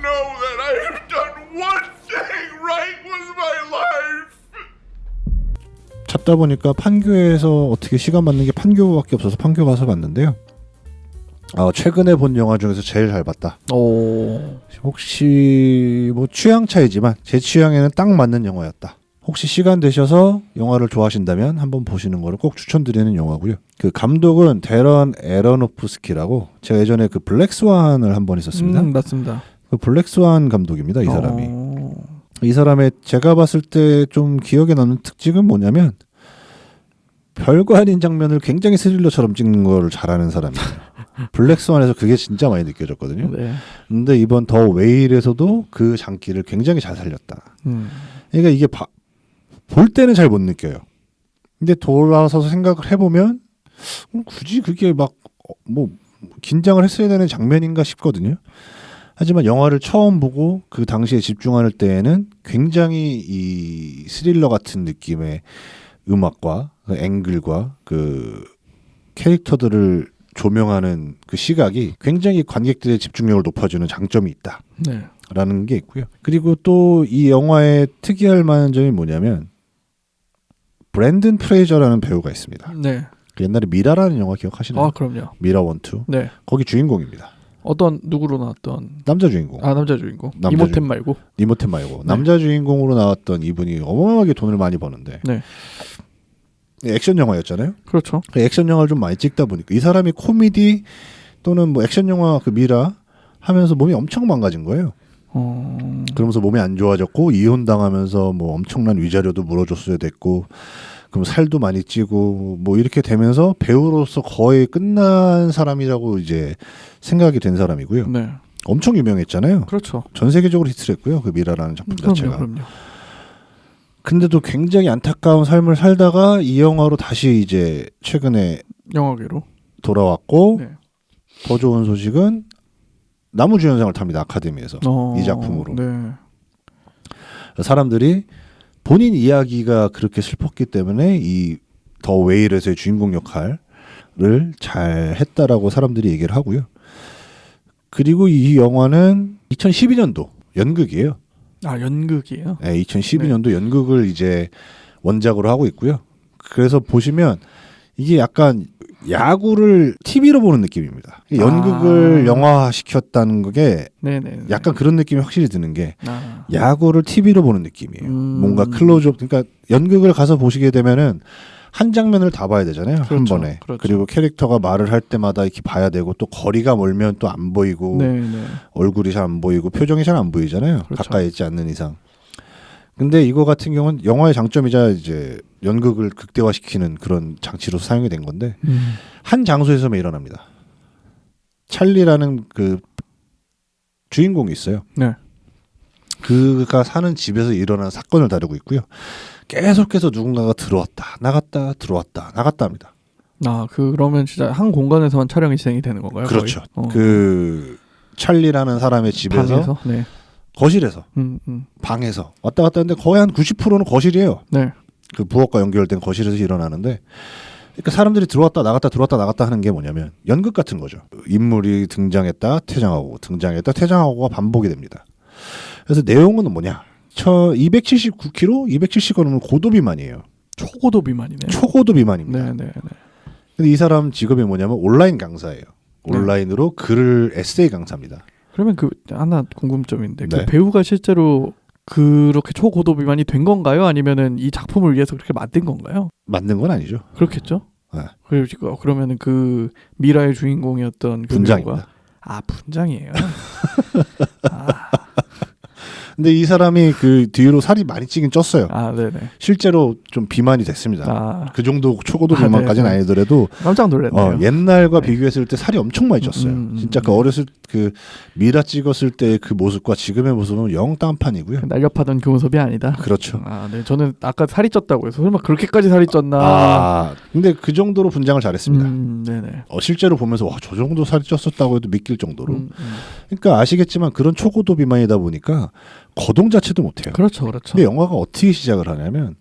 know that I have done one thing right with my life. 찾다 보니까 판교에서 어떻게 시간 맞는 게 판교밖에 없어서 판교 가서 봤는데요. 최근에 본 영화 중에서 제일 잘 봤다. 오. 혹시 뭐 취향 차이지만 제 취향에는 딱 맞는 영화였다. 혹시 시간 되셔서 영화를 좋아하신다면 한번 보시는 거를 꼭 추천드리는 영화고요. 그 감독은 데런 에러노프스키라고 제가 예전에 그 블랙스완을 한번 했었습니다. 맞습니다. 그 블랙스완 감독입니다. 이 사람이. 이 사람의 제가 봤을 때 좀 기억에 남는 특징은 뭐냐면 별거 아닌 장면을 굉장히 스릴러처럼 찍는 걸 잘하는 사람이에요. 블랙스완에서 그게 진짜 많이 느껴졌거든요. 네. 근데 이번 더 웨일에서도 그 장기를 굉장히 잘 살렸다. 그러니까 이게 볼 때는 잘 못 느껴요. 근데 돌아서서 생각을 해보면 굳이 그게 막 뭐 긴장을 했어야 되는 장면인가 싶거든요. 하지만 영화를 처음 보고 그 당시에 집중할 때에는 굉장히 이 스릴러 같은 느낌의 음악과 그 앵글과 그 캐릭터들을 조명하는 그 시각이 굉장히 관객들의 집중력을 높여주는 장점이 있다. 네. 라는 게 있고요. 그리고 또 이 영화의 특이할 만한 점이 뭐냐면 브랜든 프레이저라는 배우가 있습니다. 네. 그 옛날에 미라라는 영화 기억하시나요? 그럼요. 미라 1, 2. 네. 거기 주인공입니다. 어떤 누구로 나왔던 남자 주인공. 남자 주인공. 남자 이모템 주인공. 말고. 니모템 말고. 네. 남자 주인공으로 나왔던 이분이 어마어마하게 돈을 많이 버는데 네. 액션 영화였잖아요. 그렇죠. 그 액션 영화를 좀 많이 찍다 보니까 이 사람이 코미디 또는 뭐 액션 영화 그 미라 하면서 몸이 엄청 망가진 거예요. 그러면서 몸이 안 좋아졌고 이혼당하면서 뭐 엄청난 위자료도 물어줬어야 됐고 그럼 살도 많이 찌고 뭐 이렇게 되면서 배우로서 거의 끝난 사람이라고 이제 생각이 된 사람이고요. 네. 엄청 유명했잖아요. 그렇죠. 전 세계적으로 히트를 했고요. 그 미라라는 작품 자체가. 그럼요. 근데도 굉장히 안타까운 삶을 살다가 이 영화로 다시 이제 최근에 영화계로 돌아왔고 네. 더 좋은 소식은 나무주연상을 탑니다. 아카데미에서. 이 작품으로. 네. 사람들이 본인 이야기가 그렇게 슬펐기 때문에 이 더 웨일에서의 주인공 역할을 잘 했다라고 사람들이 얘기를 하고요. 그리고 이 영화는 2012년도 연극이에요. 연극이에요? 네, 2012년도 연극을 이제 원작으로 하고 있고요. 그래서 보시면 이게 약간 야구를 TV로 보는 느낌입니다. 연극을 영화화시켰다는 게 네네. 약간 그런 느낌이 확실히 드는 게 아. 야구를 TV로 보는 느낌이에요. 뭔가 클로즈업, 그러니까 연극을 가서 보시게 되면은 한 장면을 다 봐야 되잖아요. 그렇죠, 한 번에. 그렇죠. 그리고 캐릭터가 말을 할 때마다 이렇게 봐야 되고 또 거리가 멀면 또 안 보이고 네네. 얼굴이 잘 안 보이고 표정이 잘 안 보이잖아요. 그렇죠. 가까이 있지 않는 이상. 근데 이거 같은 경우는 영화의 장점이자 이제 연극을 극대화시키는 그런 장치로 사용이 된 건데 한 장소에서만 일어납니다. 찰리라는 그 주인공이 있어요. 네. 그가 사는 집에서 일어난 사건을 다루고 있고요. 계속해서 누군가가 들어왔다 나갔다 들어왔다 나갔다 합니다. 그러면 진짜 한 공간에서만 촬영이 진행이 되는 건가요? 그렇죠. 거의? 그 찰리라는 사람의 집에서 방에서? 네. 거실에서 방에서 왔다 갔다 하는데 거의 한 90%는 거실이에요. 네. 그 부엌과 연결된 거실에서 일어나는데 그러니까 사람들이 들어왔다 나갔다 하는 게 뭐냐면 연극 같은 거죠. 인물이 등장했다 퇴장하고 등장했다 퇴장하고가 반복이 됩니다. 그래서 내용은 뭐냐? 279kg, 270g은 고도 비만이에요. 초고도 비만이네요. 초고도 비만입니다. 네네네. 근데 이 사람 직업이 뭐냐면 온라인 강사예요. 온라인으로 글을 에세이 강사입니다. 그러면 하나 궁금점인데 네. 그 배우가 실제로 그렇게 초고도 비만이 된 건가요? 아니면은 이 작품을 위해서 그렇게 만든 건가요? 만든 건 아니죠. 그렇겠죠. 네. 그러면은 그 미라의 주인공이었던 그 분장입니다. 배우가 분장이에요. 근데 이 사람이 그 뒤로 살이 많이 찌긴 쪘어요. 네네. 실제로 좀 비만이 됐습니다. 그 정도 초고도 비만까지는 네네. 아니더라도 깜짝 놀랐네요. 옛날과 비교했을 때 살이 엄청 많이 쪘어요. 진짜 그 어렸을 그 미라 찍었을 때 그 모습과 지금의 모습은 영 딴판이고요. 날렵하던 그 모습이 아니다. 그렇죠. 네. 저는 아까 살이 쪘다고 해서 설마 그렇게까지 살이 쪘나. 근데 그 정도로 분장을 잘했습니다. 네네. 실제로 보면서 와, 저 정도 살이 쪘었다고 해도 믿길 정도로. 그러니까 아시겠지만 그런 초고도 비만이다 보니까 거동 자체도 못해요. 그렇죠. 근데 영화가 어떻게 시작을 하냐면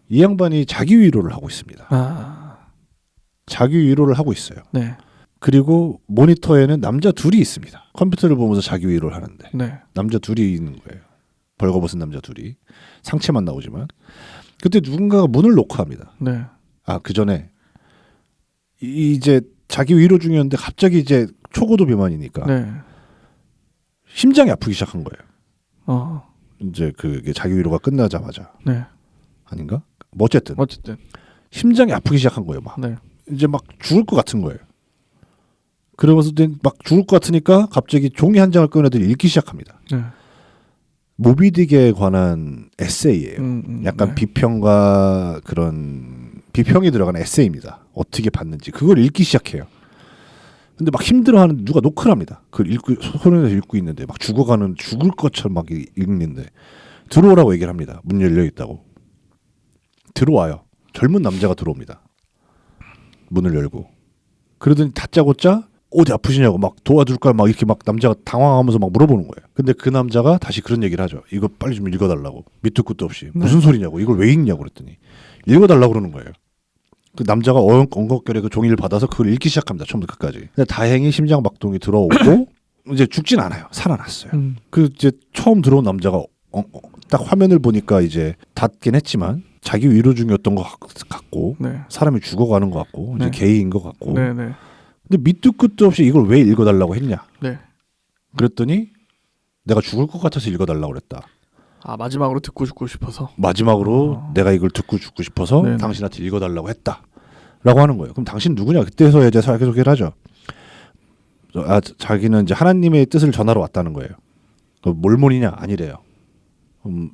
이 양반이 자기 위로를 하고 있습니다. 자기 위로를 하고 있어요. 네. 그리고 모니터에는 남자 둘이 있습니다. 컴퓨터를 보면서 자기 위로를 하는데 네. 남자 둘이 있는 거예요. 벌거벗은 남자 둘이. 상체만 나오지만 그때 누군가가 문을 노크합니다. 네. 아, 그 전에 이제 자기 위로 중이었는데 갑자기 이제 초고도 비만이니까 네. 심장이 아프기 시작한 거예요. 어. 이제 그게 자기 위로가 끝나자마자 네. 아닌가? 뭐 어쨌든 어쨌든. 심장이 아프기 시작한 거예요. 막 네. 이제 막 죽을 것 같은 거예요. 그러면서 막 죽을 것 같으니까 갑자기 종이 한 장을 꺼내더니 읽기 시작합니다. 네. 모비딕에 관한 에세이예요. 약간 네. 비평과 그런 비평이 들어간 에세이입니다. 어떻게 봤는지 그걸 읽기 시작해요. 근데 막 힘들어하는 누가 노크를 합니다. 그걸 읽고 소리내서 읽고 있는데 막 죽을 것처럼 막 읽는데 들어오라고 얘기를 합니다. 문 열려 있다고. 들어와요. 젊은 남자가 들어옵니다. 문을 열고 그러더니 다짜고짜 어디 아프시냐고 막 도와줄까 막 이렇게 막 남자가 당황하면서 막 물어보는 거예요. 근데 그 남자가 다시 그런 얘기를 하죠. 이거 빨리 좀 읽어달라고. 밑도 끝도 없이. 무슨 소리냐고. 이걸 왜 읽냐고 그랬더니 읽어달라고 그러는 거예요. 그 남자가 엉겁결에 그 종이를 받아서 그걸 읽기 시작합니다. 처음부터 끝까지. 근데 다행히 심장 박동이 들어오고 이제 죽진 않아요. 살아났어요. 그 이제 처음 들어온 남자가 딱 화면을 보니까 이제 닿긴 했지만 자기 위로 중이었던 것 같고 네. 사람이 죽어가는 것 같고 네. 이제 게이인 것 같고. 네. 네. 근데 밑도 끝도 없이 이걸 왜 읽어달라고 했냐? 네. 그랬더니 내가 죽을 것 같아서 읽어달라고 그랬다. 아, 마지막으로 듣고 죽고 싶어서. 마지막으로 내가 이걸 듣고 죽고 싶어서 네네. 당신한테 읽어달라고 했다라고 하는 거예요. 그럼 당신 누구냐? 그때서야 이제 자기소개를 하죠. 아, 자기는 이제 하나님의 뜻을 전하러 왔다는 거예요. 몰몬이냐? 아니래요.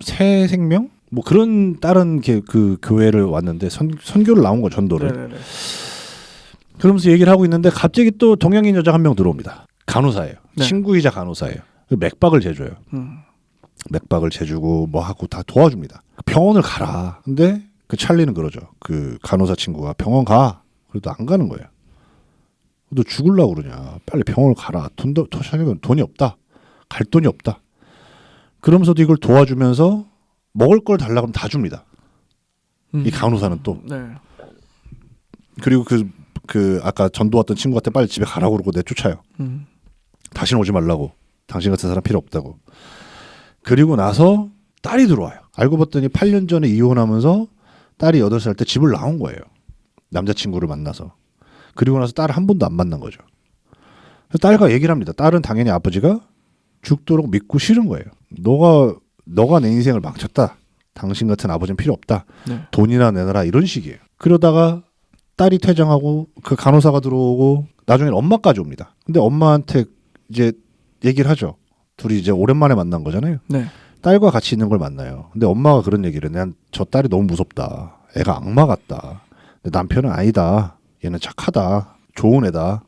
새 생명? 뭐 그런 다른 그 교회를 왔는데 선교를 나온 거 전도를. 네네네. 그러면서 얘기를 하고 있는데 갑자기 또 동양인 여자 한 명 들어옵니다. 간호사예요. 네. 친구이자 간호사예요. 맥박을 재줘요. 맥박을 재주고 뭐 하고 다 도와줍니다. 병원을 가라. 근데 그 찰리는 그러죠. 그 간호사 친구가 병원 가. 그래도 안 가는 거예요. 너 죽으려고 그러냐. 빨리 병원을 가라. 돈이 없다. 갈 돈이 없다. 그러면서도 이걸 도와주면서 먹을 걸 달라고 하면 다 줍니다. 이 간호사는 또. 네. 그리고 그 아까 전도 왔던 친구한테 빨리 집에 가라고 그러고 내쫓아요. 다시는 오지 말라고. 당신 같은 사람 필요 없다고. 그리고 나서 딸이 들어와요. 알고 봤더니 8년 전에 이혼하면서 딸이 8살 때 집을 나온 거예요. 남자친구를 만나서. 그리고 나서 딸을 한 번도 안 만난 거죠. 그래서 딸과 얘기를 합니다. 딸은 당연히 아버지가 죽도록 믿고 싫은 거예요. 너가 내 인생을 망쳤다. 당신 같은 아버지는 필요 없다. 네. 돈이나 내놔라 이런 식이에요. 그러다가 딸이 퇴장하고 그 간호사가 들어오고 나중엔 엄마까지 옵니다. 근데 엄마한테 이제 얘기를 하죠. 둘이 이제 오랜만에 만난 거잖아요. 네. 딸과 같이 있는 걸 만나요. 근데 엄마가 그런 얘기를 해. 난 저 딸이 너무 무섭다. 애가 악마 같다. 근데 남편은 아니다. 얘는 착하다. 좋은 애다.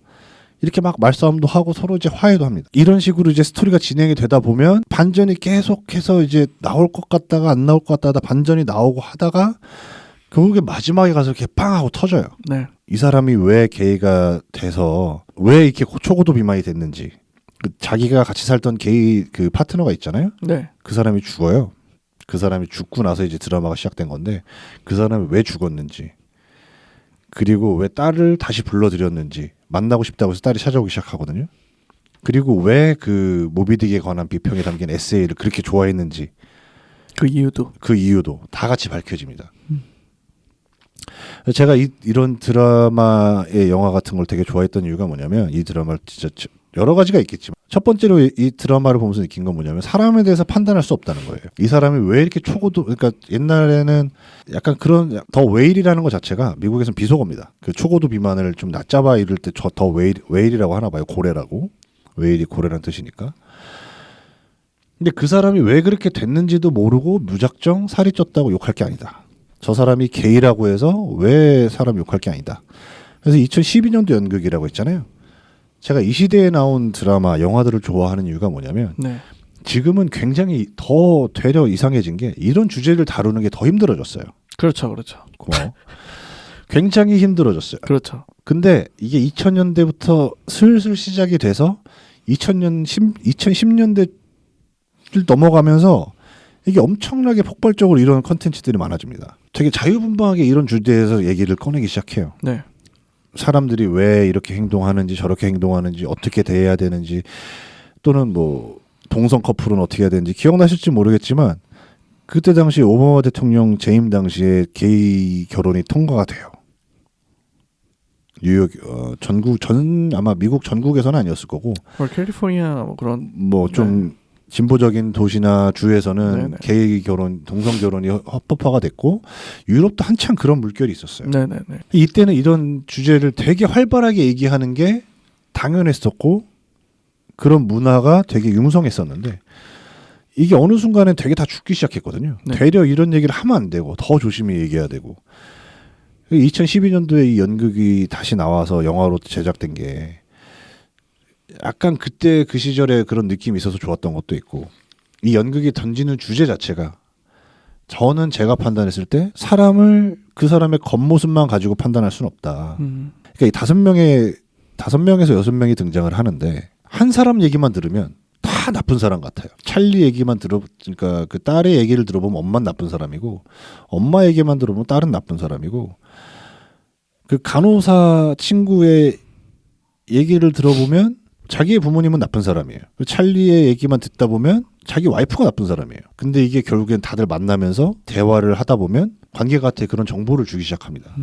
이렇게 막 말싸움도 하고 서로 이제 화해도 합니다. 이런 식으로 이제 스토리가 진행이 되다 보면 반전이 계속해서 이제 나올 것 같다가 안 나올 것 같다가 반전이 나오고 하다가 결국에 마지막에 가서 이렇게 빵 하고 터져요. 네. 이 사람이 왜 게이가 돼서 왜 이렇게 초고도 비만이 됐는지 자기가 같이 살던 게이 그 파트너가 있잖아요. 네. 그 사람이 죽어요. 그 사람이 죽고 나서 이제 드라마가 시작된 건데 그 사람이 왜 죽었는지 그리고 왜 딸을 다시 불러들였는지 만나고 싶다고 해서 딸이 찾아오기 시작하거든요. 그리고 왜 그 모비딕에 관한 비평에 담긴 에세이를 그렇게 좋아했는지 그 이유도 다 같이 밝혀집니다. 제가 이런 드라마의 영화 같은 걸 되게 좋아했던 이유가 뭐냐면 이 드라마를 진짜 여러 가지가 있겠지만 첫 번째로 이 드라마를 보면서 느낀 건 뭐냐면 사람에 대해서 판단할 수 없다는 거예요. 이 사람이 왜 이렇게 초고도 그러니까 옛날에는 약간 그런 더 웨일이라는 것 자체가 미국에서는 비속어입니다. 그 초고도 비만을 좀 낮잡아 이럴 때 저 더 웨일이라고 하나 봐요. 고래라고. 웨일이 고래라는 뜻이니까. 근데 그 사람이 왜 그렇게 됐는지도 모르고 무작정 살이 쪘다고 욕할 게 아니다. 저 사람이 게이라고 해서 왜 사람 욕할 게 아니다. 그래서 2012년도 연극이라고 했잖아요. 제가 이 시대에 나온 드라마, 영화들을 좋아하는 이유가 뭐냐면 네. 지금은 굉장히 더 되려 이상해진 게 이런 주제를 다루는 게 더 힘들어졌어요. 그렇죠. 고마워. 굉장히 힘들어졌어요. 그렇죠. 근데 이게 2000년대부터 슬슬 시작이 돼서 2010년대를 넘어가면서 이게 엄청나게 폭발적으로 이런 컨텐츠들이 많아집니다. 되게 자유분방하게 이런 주제에서 얘기를 꺼내기 시작해요. 네. 사람들이 왜 이렇게 행동하는지 저렇게 행동하는지 어떻게 대해야 되는지 또는 뭐 동성 커플은 어떻게 해야 되는지 기억나실지 모르겠지만 그때 당시 오바마 대통령 재임 당시에 게이 결혼이 통과가 돼요. 뉴욕 아마 미국 전국에서는 아니었을 거고 캘리포니아 뭐 그런 뭐 좀 진보적인 도시나 주에서는 네네. 게이 결혼, 동성 결혼이 합법화가 됐고 유럽도 한창 그런 물결이 있었어요. 네네네. 이때는 이런 주제를 되게 활발하게 얘기하는 게 당연했었고 그런 문화가 되게 융성했었는데 이게 어느 순간에 되게 다 죽기 시작했거든요. 네. 되려 이런 얘기를 하면 안 되고 더 조심히 얘기해야 되고 2012년도에 이 연극이 다시 나와서 영화로 제작된 게 약간 그때 그 시절에 그런 느낌이 있어서 좋았던 것도 있고 이 연극이 던지는 주제 자체가 저는 제가 판단했을 때 사람을 그 사람의 겉모습만 가지고 판단할 수는 없다. 그러니까 이 5명에서 6명이 등장을 하는데 한 사람 얘기만 들으면 다 나쁜 사람 같아요. 찰리 얘기만 그러니까 그 딸의 얘기를 들어보면 엄마는 나쁜 사람이고 엄마 얘기만 들어보면 딸은 나쁜 사람이고 그 간호사 친구의 얘기를 들어보면 자기의 부모님은 나쁜 사람이에요. 찰리의 얘기만 듣다 보면 자기 와이프가 나쁜 사람이에요. 근데 이게 결국엔 다들 만나면서 대화를 하다 보면 관계가한테 그런 정보를 주기 시작합니다.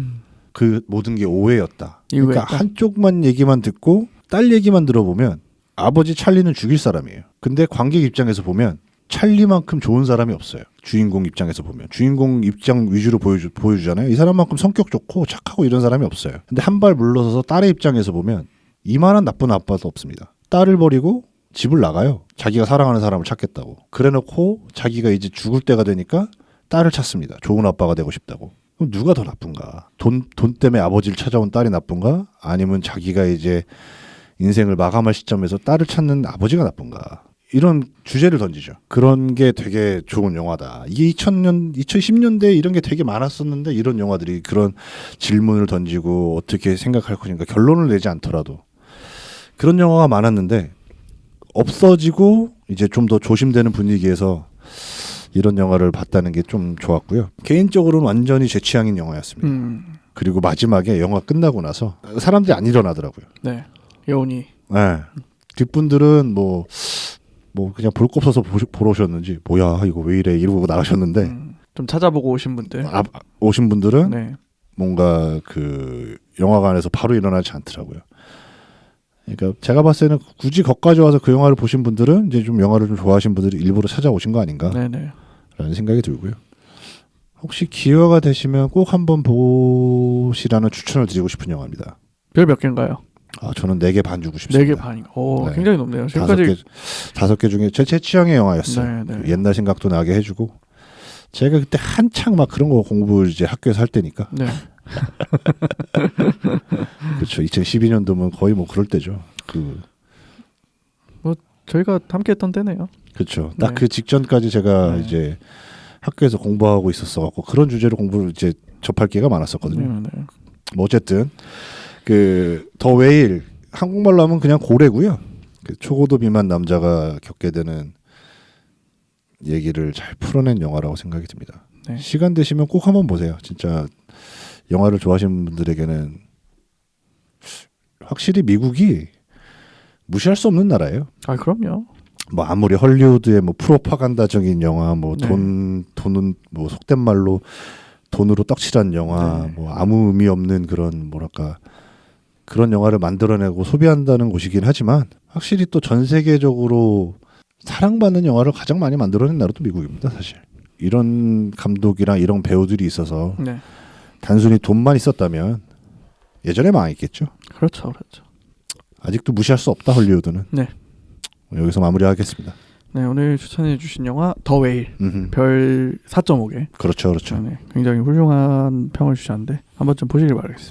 그 모든 게 오해였다. 그러니까 한쪽만 얘기만 듣고 딸 얘기만 들어보면 아버지 찰리는 죽일 사람이에요. 근데 관객 입장에서 보면 찰리만큼 좋은 사람이 없어요. 주인공 입장에서 보면. 주인공 입장 위주로 보여주잖아요. 이 사람만큼 성격 좋고 착하고 이런 사람이 없어요. 근데 한 발 물러서서 딸의 입장에서 보면 이만한 나쁜 아빠도 없습니다. 딸을 버리고 집을 나가요. 자기가 사랑하는 사람을 찾겠다고. 그래놓고 자기가 이제 죽을 때가 되니까 딸을 찾습니다. 좋은 아빠가 되고 싶다고. 그럼 누가 더 나쁜가? 돈 때문에 아버지를 찾아온 딸이 나쁜가? 아니면 자기가 이제 인생을 마감할 시점에서 딸을 찾는 아버지가 나쁜가? 이런 주제를 던지죠. 그런 게 되게 좋은 영화다. 이게 2010년대에 이런 게 되게 많았었는데 이런 영화들이 그런 질문을 던지고 어떻게 생각할 것인가 결론을 내지 않더라도 그런 영화가 많았는데 없어지고 이제 좀 더 조심되는 분위기에서 이런 영화를 봤다는 게 좀 좋았고요. 개인적으로는 완전히 제 취향인 영화였습니다. 그리고 마지막에 영화 끝나고 나서 사람들이 안 일어나더라고요. 네, 여운이. 네. 뒷분들은 뭐 그냥 볼 거 없어서 보러 오셨는지 뭐야 이거 왜 이래 이러고 나가셨는데 좀 찾아보고 오신 분들. 오신 분들은 네. 뭔가 그 영화관에서 바로 일어나지 않더라고요. 그러니까 제가 봤을 때는 굳이 거기까지 와서 그 영화를 보신 분들은 이제 좀 영화를 좀 좋아하신 분들이 일부러 찾아오신 거 아닌가라는 생각이 들고요. 혹시 기회가 되시면 꼭 한번 보시라는 추천을 드리고 싶은 영화입니다. 별 몇 개인가요? 저는 4개 반 주고 싶습니다. 4개 반인가? 오, 네. 굉장히 높네요. 지금까지 5개 중에 제 취향의 영화였어요. 네, 네. 옛날 생각도 나게 해주고 제가 그때 한창 막 그런 거 공부 이제 학교에서 할 때니까. 네. 그렇죠. 2012년도면 거의 뭐 그럴 때죠. 뭐 저희가 함께했던 때네요. 그렇죠. 딱 네. 그 직전까지 제가 네. 이제 학교에서 공부하고 있었어갖고 그런 주제로 공부를 이제 접할 기회가 많았었거든요. 네. 뭐 어쨌든 그 더 웨일 한국말로 하면 그냥 고래고요. 그 초고도 비만 남자가 겪게 되는 얘기를 잘 풀어낸 영화라고 생각이 듭니다. 네. 시간 되시면 꼭 한번 보세요. 진짜 영화를 좋아하시는 분들에게는 확실히 미국이 무시할 수 없는 나라예요. 아, 그럼요. 뭐 아무리 헐리우드의 뭐 프로파간다적인 영화, 뭐 네. 돈은 뭐 속된 말로 돈으로 떡칠한 영화, 네. 뭐 아무 의미 없는 그런 뭐랄까 그런 영화를 만들어내고 소비한다는 곳이긴 하지만 확실히 또 전 세계적으로 사랑받는 영화를 가장 많이 만들어낸 나라도 미국입니다, 사실. 이런 감독이랑 이런 배우들이 있어서 네. 단순히 돈만 있었다면 예전에 망했겠죠. 그렇죠. 아직도 무시할 수 없다, 헐리우드는. 네. 여기서 마무리하겠습니다. 네, 오늘 추천해 주신 영화 더 웨일 별 4.5개. 그렇죠. 네, 굉장히 훌륭한 평을 주셨는데 한번 좀 보시길 바라겠습니다.